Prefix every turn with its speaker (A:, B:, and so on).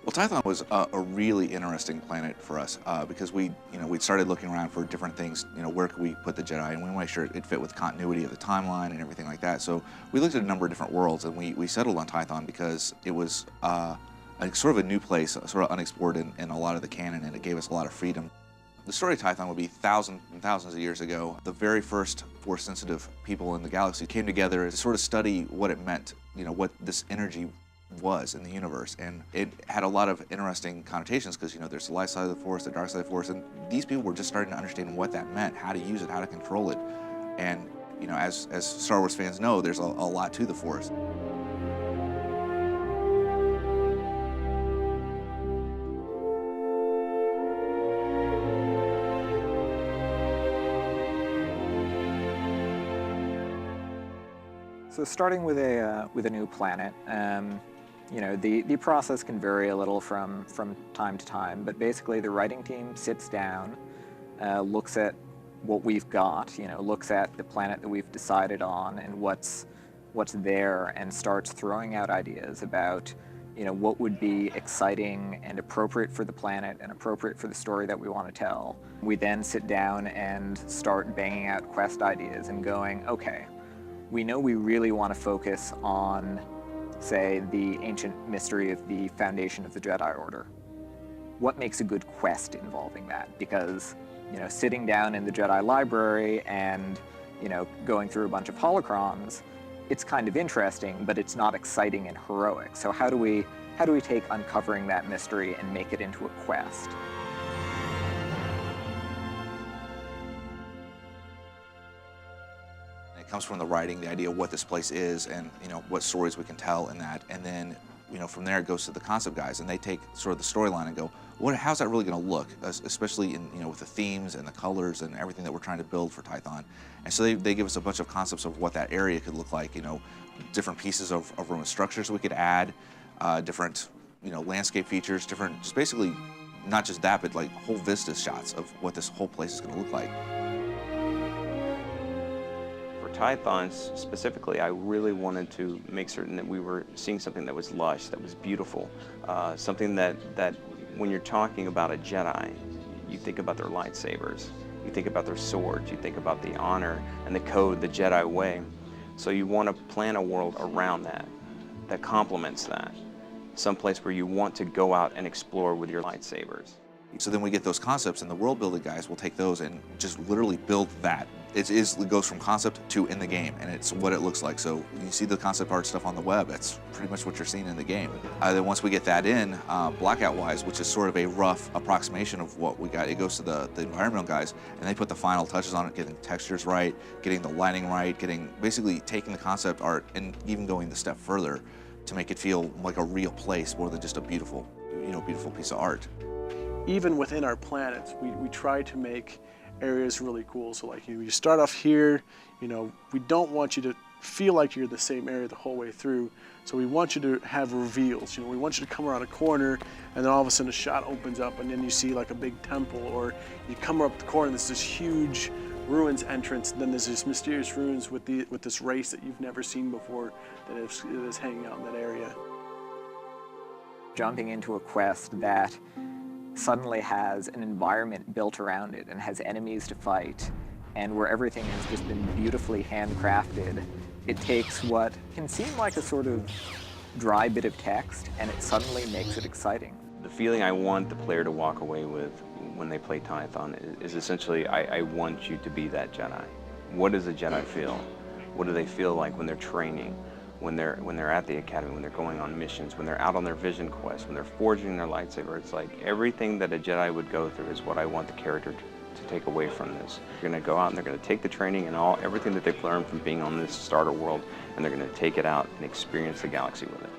A: Well, Tython was a really interesting planet for us because we started looking around for different things. Where could we put the Jedi, and we want to make sure it fit with continuity of the timeline and everything like that. So we looked at a number of different worlds, and we settled on Tython because it was sort of a new place, sort of unexplored in a lot of the canon, and it gave us a lot of freedom. The story of Tython would be thousands and thousands of years ago. The very first Force-sensitive people in the galaxy came together to sort of study what it meant, what this energy was in the universe, and it had a lot of interesting connotations because there's the light side of the Force, the dark side of the Force, and these people were just starting to understand what that meant, how to use it, how to control it, and as Star Wars fans know, there's a lot to the Force.
B: So starting with a new planet, the process can vary a little from time to time, but basically the writing team sits down, looks at what we've got, looks at the planet that we've decided on and what's there, and starts throwing out ideas about what would be exciting and appropriate for the planet and appropriate for the story that we want to tell. We then sit down and start banging out quest ideas and going, okay, we know we really want to focus on, say, the ancient mystery of the foundation of the Jedi Order. What makes a good quest involving that? Because, sitting down in the Jedi library and, going through a bunch of holocrons, it's kind of interesting, but it's not exciting and heroic. So how do we take uncovering that mystery and make it into a quest?
A: It comes from the writing, the idea of what this place is, and what stories we can tell in that, and then from there it goes to the concept guys, and they take sort of the storyline and go, how's that really going to look, especially in with the themes and the colors and everything that we're trying to build for Tython. And so they give us a bunch of concepts of what that area could look like, different pieces of room and structures we could add, different landscape features, different, just basically not just that, but like whole vista shots of what this whole place is going to look like.
C: Tython specifically, I really wanted to make certain that we were seeing something that was lush, that was beautiful, something that when you're talking about a Jedi, you think about their lightsabers, you think about their swords, you think about the honor and the code, the Jedi way. So you want to plan a world around that complements that, someplace where you want to go out and explore with your lightsabers.
A: So then we get those concepts, and the world building guys will take those and just literally build that. It goes from concept to in the game, and it's what it looks like. So you see the concept art stuff on the web, that's pretty much what you're seeing in the game. Then once we get that in, blackout-wise, which is sort of a rough approximation of what we got, it goes to the environmental guys, and they put the final touches on it, getting textures right, getting the lighting right, basically taking the concept art and even going the step further to make it feel like a real place more than just a beautiful, beautiful piece of art.
D: Even within our planets, we try to make areas really cool. So like you start off here, we don't want you to feel like you're the same area the whole way through. So we want you to have reveals. We want you to come around a corner, and then all of a sudden a shot opens up, and then you see like a big temple, or you come up the corner and there's this huge ruins entrance, and then there's this mysterious ruins with this race that you've never seen before that is hanging out in that area.
B: Jumping into a quest that suddenly has an environment built around it and has enemies to fight, and where everything has just been beautifully handcrafted. It takes what can seem like a sort of dry bit of text, and it suddenly makes it exciting.
C: The feeling I want the player to walk away with when they play Tython is essentially, I want you to be that Jedi. What does a Jedi feel? What do they feel like when they're training? When they're at the academy, when they're going on missions, when they're out on their vision quest, when they're forging their lightsaber. It's like everything that a Jedi would go through is what I want the character to take away from this. They're going to go out and they're going to take the training and everything that they've learned from being on this starter world, and they're going to take it out and experience the galaxy with it.